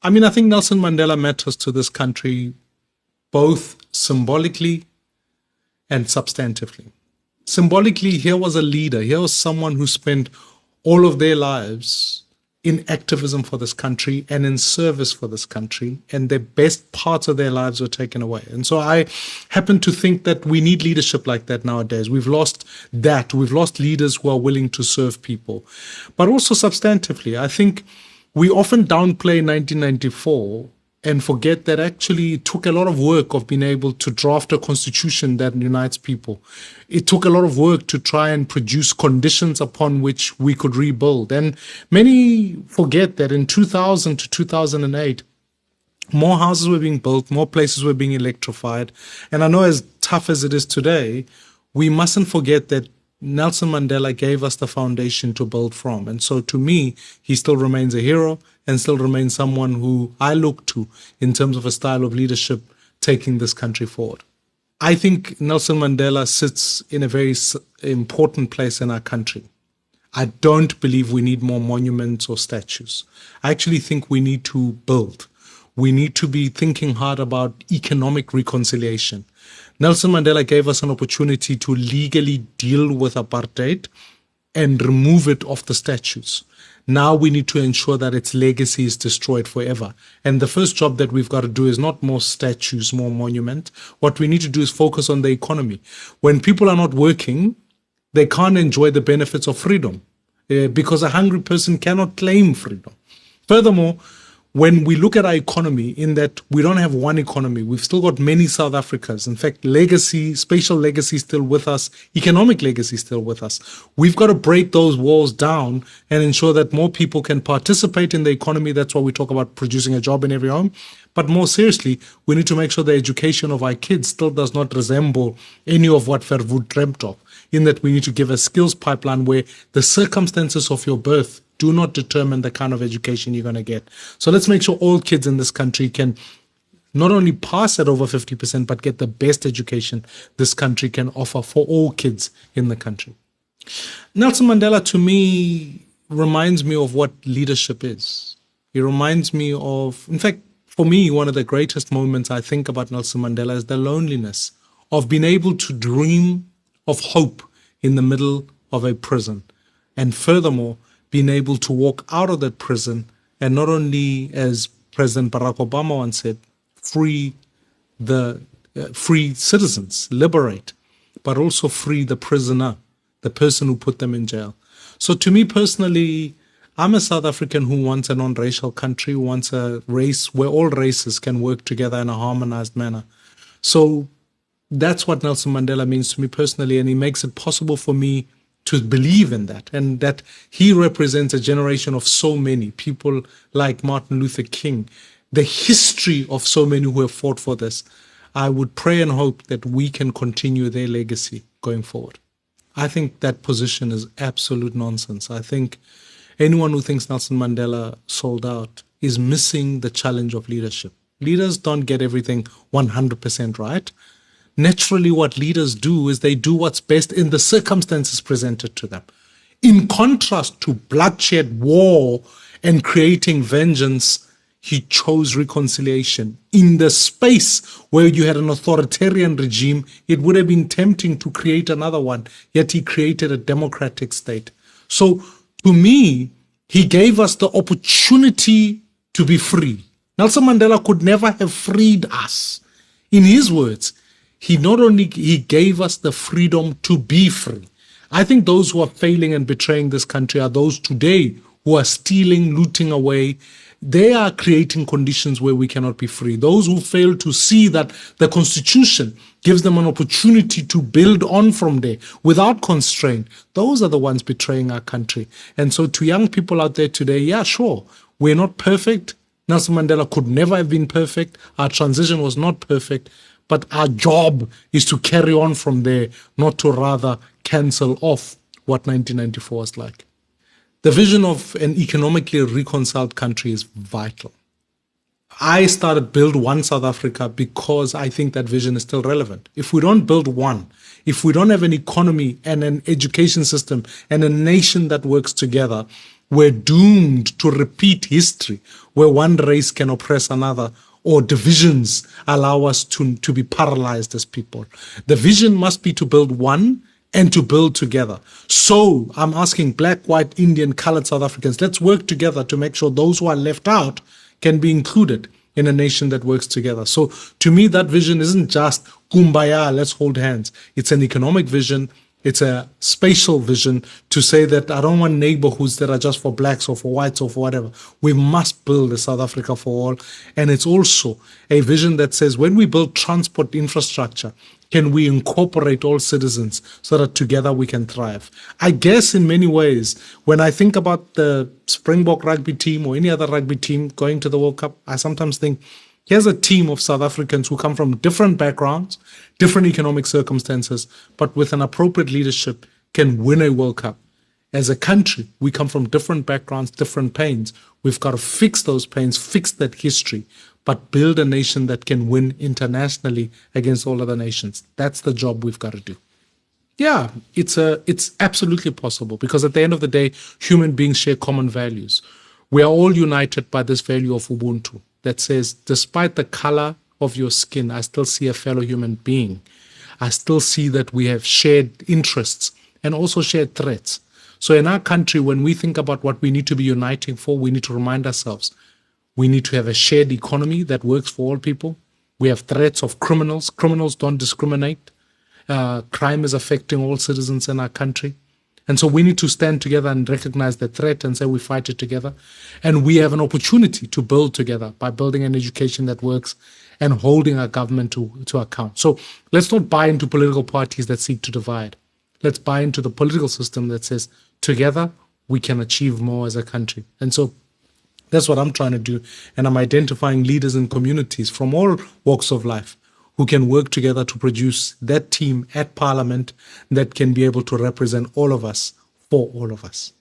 I mean, I think Nelson Mandela matters to this country both symbolically and substantively. Symbolically, here was a leader, here was someone who spent all of their lives in activism for this country and in service for this country, and the best parts of their lives were taken away. And so I happen to think that we need leadership like that nowadays. We've lost that. We've lost leaders who are willing to serve people. But also substantively, I think we often downplay 1994 and forget that actually it took a lot of work of being able to draft a constitution that unites people. It took a lot of work to try and produce conditions upon which we could rebuild. And many forget that in 2000 to 2008, more houses were being built, more places were being electrified. And I know as tough as it is today, we mustn't forget that Nelson Mandela gave us the foundation to build from. And so to me, he still remains a hero and still remains someone who I look to in terms of a style of leadership taking this country forward. I think Nelson Mandela sits in a very important place in our country. I don't believe we need more monuments or statues. I actually think we need to build. We need to be thinking hard about economic reconciliation. Nelson Mandela gave us an opportunity to legally deal with apartheid and remove it off the statues. Now we need to ensure that its legacy is destroyed forever. And the first job that we've got to do is not more statues, more monument. What we need to do is focus on the economy. When people are not working, they can't enjoy the benefits of freedom because a hungry person cannot claim freedom. Furthermore, when we look at our economy, in that we don't have one economy, we've still got many South Africas. In fact, legacy, spatial legacy is still with us, economic legacy is still with us. We've got to break those walls down and ensure that more people can participate in the economy. That's why we talk about producing a job in every home. But more seriously, we need to make sure the education of our kids still does not resemble any of what Verwoerd dreamt of, in that we need to give a skills pipeline where the circumstances of your birth do not determine the kind of education you're going to get. So let's make sure all kids in this country can not only pass at over 50%, but get the best education this country can offer for all kids in the country. Nelson Mandela, to me, reminds me of what leadership is. He reminds me of, in fact, for me, one of the greatest moments I think about Nelson Mandela is the loneliness of being able to dream of hope in the middle of a prison. And furthermore, being able to walk out of that prison and not only, as President Barack Obama once said, free citizens, liberate, but also free the prisoner, the person who put them in jail. So to me personally, I'm a South African who wants a non-racial country, who wants a race where all races can work together in a harmonized manner. So that's what Nelson Mandela means to me personally, and he makes it possible for me to believe in that, and that he represents a generation of so many people like Martin Luther King, the history of so many who have fought for this. I would pray and hope that we can continue their legacy going forward. I think that position is absolute nonsense. I think anyone who thinks Nelson Mandela sold out is missing the challenge of leadership. Leaders don't get everything 100% right. Naturally, what leaders do is they do what's best in the circumstances presented to them. In contrast to bloodshed, war, and creating vengeance, he chose reconciliation. In the space where you had an authoritarian regime, it would have been tempting to create another one, yet he created a democratic state. So, to me, he gave us the opportunity to be free. Nelson Mandela could never have freed us. In his words, he gave us the freedom to be free. I think those who are failing and betraying this country are those today who are stealing, looting away. They are creating conditions where we cannot be free. Those who fail to see that the Constitution gives them an opportunity to build on from there without constraint, those are the ones betraying our country. And so to young people out there today, yeah, sure, we're not perfect. Nelson Mandela could never have been perfect. Our transition was not perfect. But our job is to carry on from there, not to rather cancel off what 1994 was like. The vision of an economically reconciled country is vital. I started Build One South Africa because I think that vision is still relevant. If we don't build one, if we don't have an economy and an education system and a nation that works together, we're doomed to repeat history where one race can oppress another or divisions allow us to be paralyzed as people. The vision must be to build one and to build together. So I'm asking Black, white, Indian, colored South Africans, let's work together to make sure those who are left out can be included in a nation that works together. So to me, that vision isn't just kumbaya, let's hold hands. It's an economic vision. It's a spatial vision to say that I don't want neighborhoods that are just for blacks or for whites or for whatever. We must build a South Africa for all. And it's also a vision that says when we build transport infrastructure, can we incorporate all citizens so that together we can thrive? I guess in many ways, when I think about the Springbok rugby team or any other rugby team going to the World Cup, I sometimes think, here's a team of South Africans who come from different backgrounds, different economic circumstances, but with an appropriate leadership can win a World Cup. As a country, we come from different backgrounds, different pains. We've got to fix those pains, fix that history, but build a nation that can win internationally against all other nations. That's the job we've got to do. Yeah, it's absolutely possible because at the end of the day, human beings share common values. We are all united by this value of Ubuntu that says, despite the color of your skin, I still see a fellow human being. I still see that we have shared interests and also shared threats. So in our country, when we think about what we need to be uniting for, we need to remind ourselves, we need to have a shared economy that works for all people. We have threats of criminals. Criminals don't discriminate. Crime is affecting all citizens in our country. And so we need to stand together and recognize the threat and say we fight it together. And we have an opportunity to build together by building an education that works and holding our government to account. So let's not buy into political parties that seek to divide. Let's buy into the political system that says together we can achieve more as a country. And so that's what I'm trying to do. And I'm identifying leaders in communities from all walks of life who can work together to produce that team at Parliament that can be able to represent all of us for all of us.